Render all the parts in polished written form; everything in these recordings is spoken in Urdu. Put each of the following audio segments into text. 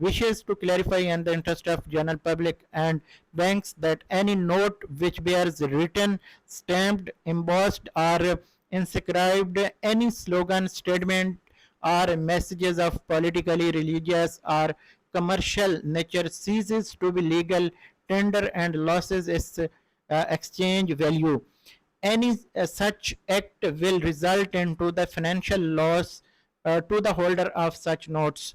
wishes to clarify in the interest of general public and banks that any note which bears written, stamped, embossed or inscribed any slogan, statement or messages of politically, religious or commercial nature ceases to be legal tender and loses its exchange value. Any such act will result into the financial loss to the holder of such notes.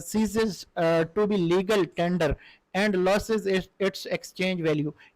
ceases to be legal tender and losses its exchange value,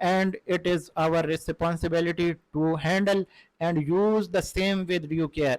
and it is our responsibility to handle and use the same with due care।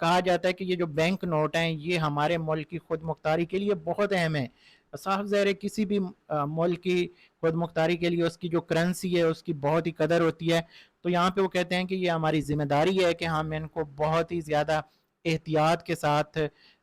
کہا جاتا ہے کہ یہ جو بینک نوٹ ہیں یہ ہمارے ملک کی خود مختاری کے لیے بہت اہم ہے. صاف ظاہر ہے کسی بھی ملک کی خود مختاری کے لیے اس کی جو کرنسی ہے اس کی بہت ہی قدر ہوتی ہے. تو یہاں پہ وہ کہتے ہیں کہ یہ ہماری ذمہ داری ہے کہ ہم ان کو بہت ہی زیادہ احتیاط کے ساتھ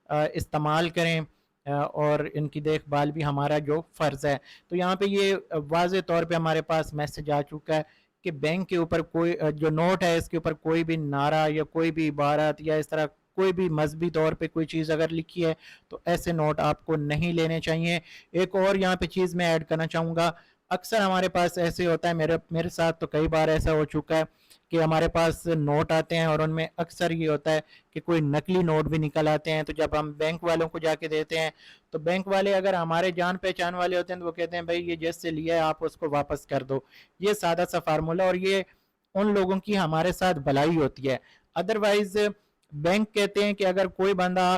استعمال کریں اور ان کی دیکھ بھال بھی ہمارا جو فرض ہے. تو یہاں پہ یہ واضح طور پہ ہمارے پاس میسج آ چکا ہے کہ بینک کے اوپر کوئی جو نوٹ ہے اس کے اوپر کوئی بھی نعرہ یا کوئی بھی عبارت یا اس طرح کوئی بھی مذہبی طور پہ کوئی چیز اگر لکھی ہے تو ایسے نوٹ آپ کو نہیں لینے چاہیے. ایک اور یہاں پہ چیز میں ایڈ کرنا چاہوں گا, اکثر ہمارے پاس ایسے ہوتا ہے, میرے ساتھ تو کئی بار ایسا ہو چکا ہے کہ ہمارے پاس نوٹ آتے ہیں اور ان میں اکثر یہ ہوتا ہے کہ کوئی نقلی نوٹ بھی نکل آتے ہیں. تو جب ہم بینک والوں کو جا کے دیتے ہیں تو بینک والے اگر ہمارے جان پہچان والے ہوتے ہیں تو وہ کہتے ہیں بھائی یہ جس سے لیا ہے آپ اس کو واپس کر دو. یہ سادہ سا فارمولا, اور یہ ان لوگوں کی ہمارے ساتھ بھلائی ہوتی ہے. ادروائز بینک کہتے ہیں کہ اگر کوئی بندہ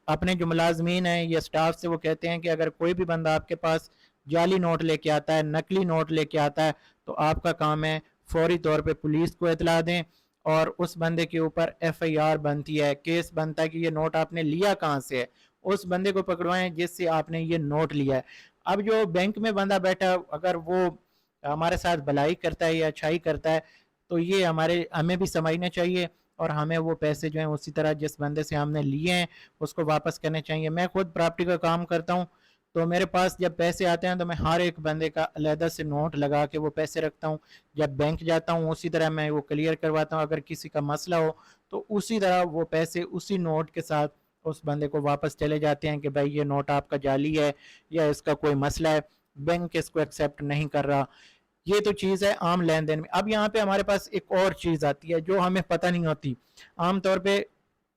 اپنے جو ملازمین ہیں یا سٹاف سے وہ کہتے ہیں کہ اگر کوئی بھی بندہ آپ کے پاس جعلی نوٹ لے کے آتا ہے, نقلی نوٹ لے کے آتا ہے, تو آپ کا کام ہے فوری طور پہ پولیس کو اطلاع دیں اور اس بندے کے اوپر ایف آئی آر بنتی ہے, کیس بنتا ہے کہ یہ نوٹ آپ نے لیا کہاں سے ہے, اس بندے کو پکڑوائیں جس سے آپ نے یہ نوٹ لیا ہے. اب جو بینک میں بندہ بیٹھا اگر وہ ہمارے ساتھ بھلائی کرتا ہے یا اچھائی کرتا ہے تو یہ ہمیں بھی سمجھنا چاہیے اور ہمیں وہ پیسے جو ہیں اسی طرح جس بندے سے ہم نے لیے ہیں اس کو واپس کرنے چاہیے. میں خود پراپرٹی کا کام کرتا ہوں تو میرے پاس جب پیسے آتے ہیں تو میں ہر ایک بندے کا علیحدہ سے نوٹ لگا کے وہ پیسے رکھتا ہوں. جب بینک جاتا ہوں اسی طرح میں وہ کلیئر کرواتا ہوں. اگر کسی کا مسئلہ ہو تو اسی طرح وہ پیسے اسی نوٹ کے ساتھ اس بندے کو واپس چلے جاتے ہیں کہ بھائی یہ نوٹ آپ کا جعلی ہے یا اس کا کوئی مسئلہ ہے, بینک اس کو ایکسیپٹ نہیں کر رہا. یہ تو چیز ہے عام لین دین میں. اب یہاں پہ ہمارے پاس ایک اور چیز آتی ہے جو ہمیں پتہ نہیں ہوتی. عام طور پہ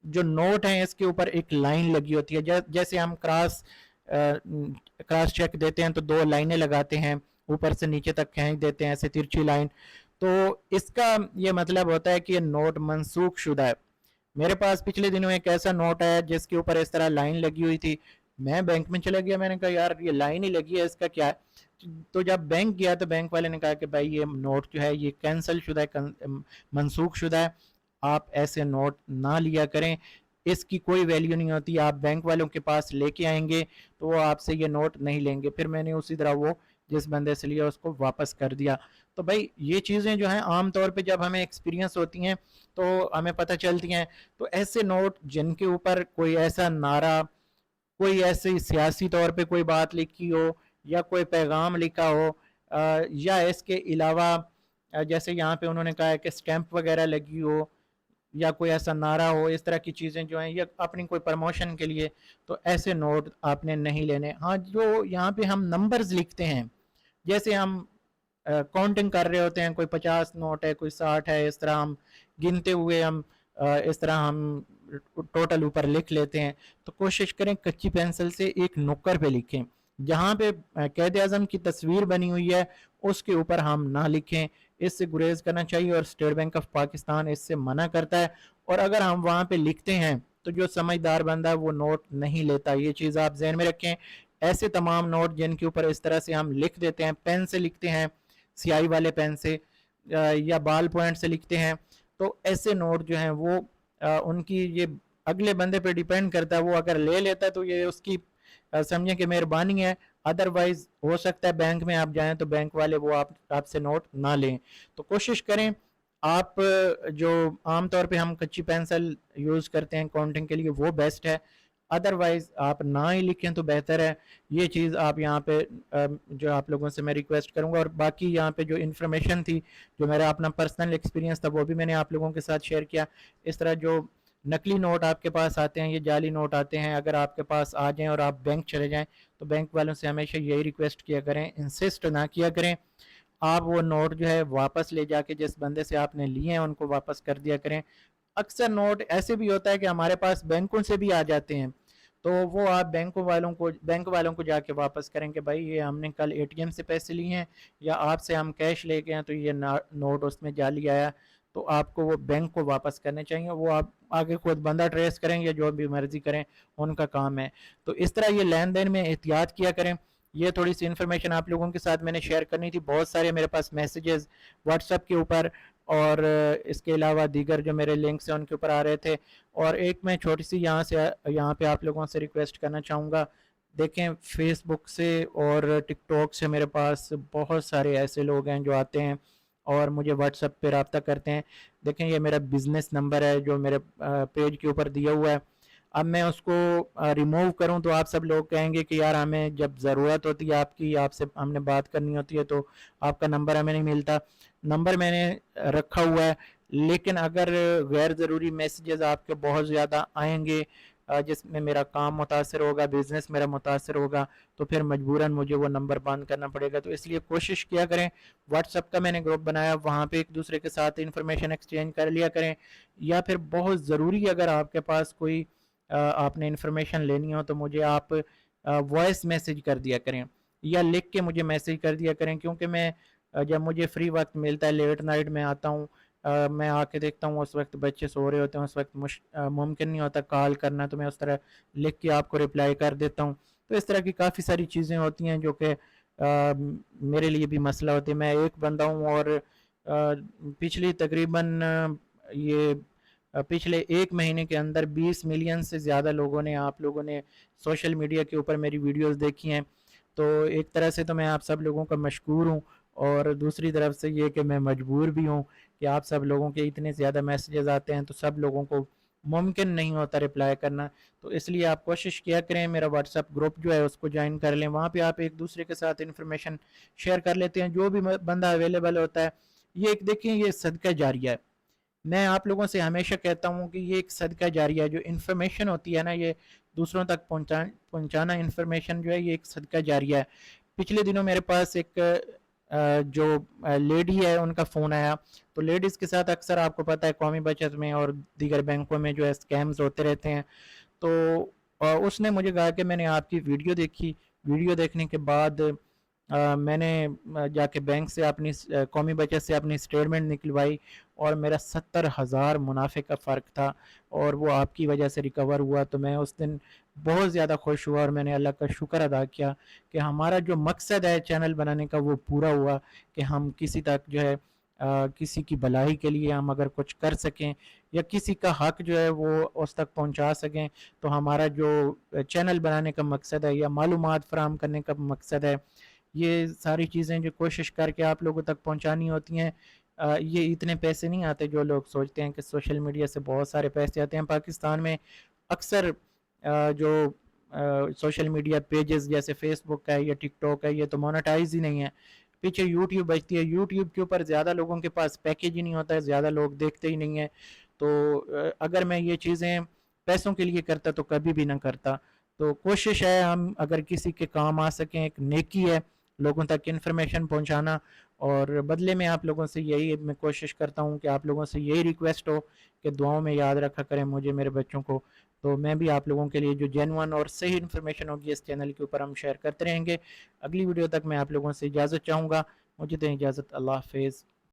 جو نوٹ ہیں اس کے اوپر ایک لائن لگی ہوتی ہے, جیسے ہم کراس چیک دیتے ہیں تو 2 لائنیں لگاتے ہیں, اوپر سے نیچے تک کھینچ دیتے ہیں ایسے ترچھی لائن. تو اس کا یہ مطلب ہوتا ہے کہ یہ نوٹ منسوخ شدہ ہے. میرے پاس پچھلے دنوں ایک ایسا نوٹ ہے جس کے اوپر اس طرح لائن لگی ہوئی تھی. میں بینک میں چلا گیا, میں نے کہا یار یہ لائن ہی لگی ہے اس کا کیا ہے. تو جب بینک گیا تو بینک والے نے کہا کہ بھائی یہ نوٹ جو ہے یہ کینسل شدہ ہے, منسوخ شدہ ہے, آپ ایسے نوٹ نہ لیا کریں, اس کی کوئی ویلیو نہیں ہوتی. آپ بینک والوں کے پاس لے کے آئیں گے تو وہ آپ سے یہ نوٹ نہیں لیں گے. پھر میں نے اسی طرح وہ جس بندے سے لیا اس کو واپس کر دیا. تو بھائی یہ چیزیں جو ہیں عام طور پہ جب ہمیں ایکسپیرینس ہوتی ہیں تو ہمیں پتہ چلتی ہیں. تو ایسے نوٹ جن کے اوپر کوئی ایسا نعرہ, کوئی ایسی سیاسی طور پہ کوئی بات لکھی ہو یا کوئی پیغام لکھا ہو یا اس کے علاوہ جیسے یہاں پہ انہوں نے کہا ہے کہ سٹیمپ وغیرہ لگی ہو یا کوئی ایسا نعرہ ہو, اس طرح کی چیزیں جو ہیں یا اپنی کوئی پروموشن کے لیے, تو ایسے نوٹ آپ نے نہیں لینے. ہاں جو یہاں پہ ہم نمبرز لکھتے ہیں, جیسے ہم کاؤنٹنگ کر رہے ہوتے ہیں, کوئی 50 نوٹ ہے, کوئی 60 ہے, اس طرح ہم گنتے ہوئے ہم اس طرح ہم ٹوٹل اوپر لکھ لیتے ہیں. تو کوشش کریں کچی پینسل سے ایک نکر پہ لکھیں, جہاں پہ قائد اعظم کی تصویر بنی ہوئی ہے اس کے اوپر ہم نہ لکھیں. اس سے گریز کرنا چاہیے اور اسٹیٹ بینک آف پاکستان اس سے منع کرتا ہے. اور اگر ہم وہاں پہ لکھتے ہیں تو جو سمجھدار بندہ ہے وہ نوٹ نہیں لیتا. یہ چیز آپ ذہن میں رکھیں. ایسے تمام نوٹ جن کے اوپر اس طرح سے ہم لکھ دیتے ہیں, پین سے لکھتے ہیں, سیاہی والے پین سے یا بال پوائنٹ سے لکھتے ہیں, تو ایسے نوٹ جو ہیں وہ ان کی یہ اگلے بندے پہ ڈیپینڈ کرتا ہے. وہ اگر لے لیتا ہے تو یہ اس کی سمجھیں کہ مہربانی ہے, ادروائز ہو سکتا ہے بینک میں آپ جائیں تو بینک والے وہ آپ سے نوٹ نہ لیں. تو کوشش کریں آپ جو عام طور پہ ہم کچی پینسل یوز کرتے ہیں کاؤنٹنگ کے لیے وہ بیسٹ ہے, ادروائز آپ نہ ہی لکھیں تو بہتر ہے. یہ چیز آپ یہاں پہ جو آپ لوگوں سے میں ریکویسٹ کروں گا. اور باقی یہاں پہ جو انفارمیشن تھی, جو میرا اپنا پرسنل ایکسپیرینس تھا, وہ بھی میں نے آپ لوگوں کے ساتھ شیئر کیا. اس طرح جو نقلی نوٹ آپ کے پاس آتے ہیں, یہ جعلی نوٹ آتے ہیں, اگر آپ کے پاس آ جائیں اور آپ بینک چلے جائیں تو بینک والوں سے ہمیشہ یہی ریکویسٹ کیا کریں, انسسٹ نہ کیا کریں. آپ وہ نوٹ جو ہے واپس لے جا کے جس بندے سے آپ نے لیے ہیں ان کو واپس کر دیا کریں. اکثر نوٹ ایسے بھی ہوتا ہے کہ ہمارے پاس بینکوں سے بھی آ جاتے ہیں, تو وہ آپ بینک والوں کو جا کے واپس کریں کہ بھائی یہ ہم نے کل اے ٹی ایم سے پیسے لیے ہیں یا آپ سے ہم کیش لے گئے ہیں تو یہ نوٹ اس میں جعلی آیا, تو آپ کو وہ بینک کو واپس کرنے چاہیے. وہ آپ آگے خود بندہ ٹریس کریں یا جو بھی مرضی کریں, ان کا کام ہے. تو اس طرح یہ لین دین میں احتیاط کیا کریں. یہ تھوڑی سی انفارمیشن آپ لوگوں کے ساتھ میں نے شیئر کرنی تھی. بہت سارے میرے پاس میسیجز واٹس ایپ کے اوپر اور اس کے علاوہ دیگر جو میرے لنکس ہیں ان کے اوپر آ رہے تھے. اور ایک میں چھوٹی سی یہاں پہ آپ لوگوں سے ریکویسٹ کرنا چاہوں گا. دیکھیں فیس بک سے اور ٹک ٹاک سے میرے پاس بہت سارے ایسے لوگ ہیں جو آتے ہیں اور مجھے واٹس ایپ پہ رابطہ کرتے ہیں. دیکھیں یہ میرا بزنس نمبر ہے جو میرے پیج کے اوپر دیا ہوا ہے. اب میں اس کو ریموو کروں تو آپ سب لوگ کہیں گے کہ یار ہمیں جب ضرورت ہوتی ہے آپ کی، آپ سے ہم نے بات کرنی ہوتی ہے تو آپ کا نمبر ہمیں نہیں ملتا. نمبر میں نے رکھا ہوا ہے، لیکن اگر غیر ضروری میسیجز آپ کے بہت زیادہ آئیں گے جس میں میرا کام متاثر ہوگا، بزنس میرا متاثر ہوگا، تو پھر مجبوراً مجھے وہ نمبر بند کرنا پڑے گا. تو اس لیے کوشش کیا کریں، واٹس ایپ کا میں نے گروپ بنایا، وہاں پہ ایک دوسرے کے ساتھ انفارمیشن ایکسچینج کر لیا کریں. یا پھر بہت ضروری اگر آپ کے پاس کوئی آپ نے انفارمیشن لینی ہو تو مجھے آپ وائس میسیج کر دیا کریں یا لکھ کے مجھے میسیج کر دیا کریں. کیونکہ میں جب مجھے فری وقت ملتا ہے لیٹ نائٹ میں آتا ہوں، میں آ کے دیکھتا ہوں اس وقت بچے سو رہے ہوتے ہیں، اس وقت ممکن نہیں ہوتا کال کرنا، تو میں اس طرح لکھ کے آپ کو رپلائی کر دیتا ہوں. تو اس طرح کی کافی ساری چیزیں ہوتی ہیں جو کہ میرے لیے بھی مسئلہ ہوتی ہے. میں ایک بندہ ہوں اور پچھلی تقریباً یہ پچھلے ایک مہینے کے اندر 20 ملین سے زیادہ لوگوں نے، آپ لوگوں نے سوشل میڈیا کے اوپر میری ویڈیوز دیکھی ہیں. تو ایک طرح سے تو میں آپ سب لوگوں کا مشکور ہوں، اور دوسری طرف سے یہ کہ میں مجبور بھی ہوں کہ آپ سب لوگوں کے اتنے زیادہ میسیجز آتے ہیں تو سب لوگوں کو ممکن نہیں ہوتا رپلائی کرنا. تو اس لیے آپ کوشش کیا کریں، میرا واٹس ایپ گروپ جو ہے اس کو جوائن کر لیں. وہاں پہ آپ ایک دوسرے کے ساتھ انفارمیشن شیئر کر لیتے ہیں، جو بھی بندہ اویلیبل ہوتا ہے. یہ ایک دیکھیں یہ صدقہ جاریہ ہے. میں آپ لوگوں سے ہمیشہ کہتا ہوں کہ یہ ایک صدقہ جاریہ ہے. جو انفارمیشن ہوتی ہے نا، یہ دوسروں تک پہنچانا انفارمیشن جو ہے یہ ایک صدقہ جاریہ ہے. پچھلے دنوں میرے پاس ایک جو لیڈی ہے ان کا فون آیا. تو لیڈیز کے ساتھ اکثر آپ کو پتہ ہے قومی بچت میں اور دیگر بینکوں میں جو ہے اسکیمز ہوتے رہتے ہیں. تو اس نے مجھے کہا کہ میں نے آپ کی ویڈیو دیکھی، ویڈیو دیکھنے کے بعد میں نے جا کے بینک سے اپنی قومی بچت سے اپنی اسٹیٹمنٹ نکلوائی اور میرا 70,000 منافع کا فرق تھا اور وہ آپ کی وجہ سے ریکور ہوا. تو میں اس دن بہت زیادہ خوش ہوا اور میں نے اللہ کا شکر ادا کیا کہ ہمارا جو مقصد ہے چینل بنانے کا وہ پورا ہوا، کہ ہم کسی تک جو ہے کسی کی بھلائی کے لیے ہم اگر کچھ کر سکیں یا کسی کا حق جو ہے وہ اس تک پہنچا سکیں. تو ہمارا جو چینل بنانے کا مقصد ہے یا معلومات فراہم کرنے کا مقصد ہے، یہ ساری چیزیں جو کوشش کر کے آپ لوگوں تک پہنچانی ہوتی ہیں. یہ اتنے پیسے نہیں آتے جو لوگ سوچتے ہیں کہ سوشل میڈیا سے بہت سارے پیسے آتے ہیں. پاکستان میں اکثر جو سوشل میڈیا پیجز جیسے فیس بک ہے یا ٹک ٹاک ہے یہ تو مونیٹائز ہی نہیں ہے. پیچھے یوٹیوب بچتی ہے، یوٹیوب کے اوپر زیادہ لوگوں کے پاس پیکیج ہی نہیں ہوتا ہے، زیادہ لوگ دیکھتے ہی نہیں ہیں. تو اگر میں یہ چیزیں پیسوں کے لیے کرتا تو کبھی بھی نہ کرتا. تو کوشش ہے ہم اگر کسی کے کام آ سکیں، ایک نیکی ہے لوگوں تک انفارمیشن پہنچانا. اور بدلے میں آپ لوگوں سے یہی میں کوشش کرتا ہوں کہ آپ لوگوں سے یہی ریکویسٹ ہو کہ دعاؤں میں یاد رکھا کریں مجھے، میرے بچوں کو. تو میں بھی آپ لوگوں کے لیے جو جینوئن اور صحیح انفارمیشن ہوگی اس چینل کے اوپر ہم شیئر کرتے رہیں گے. اگلی ویڈیو تک میں آپ لوگوں سے اجازت چاہوں گا. مجھے دیں اجازت. اللہ حافظ.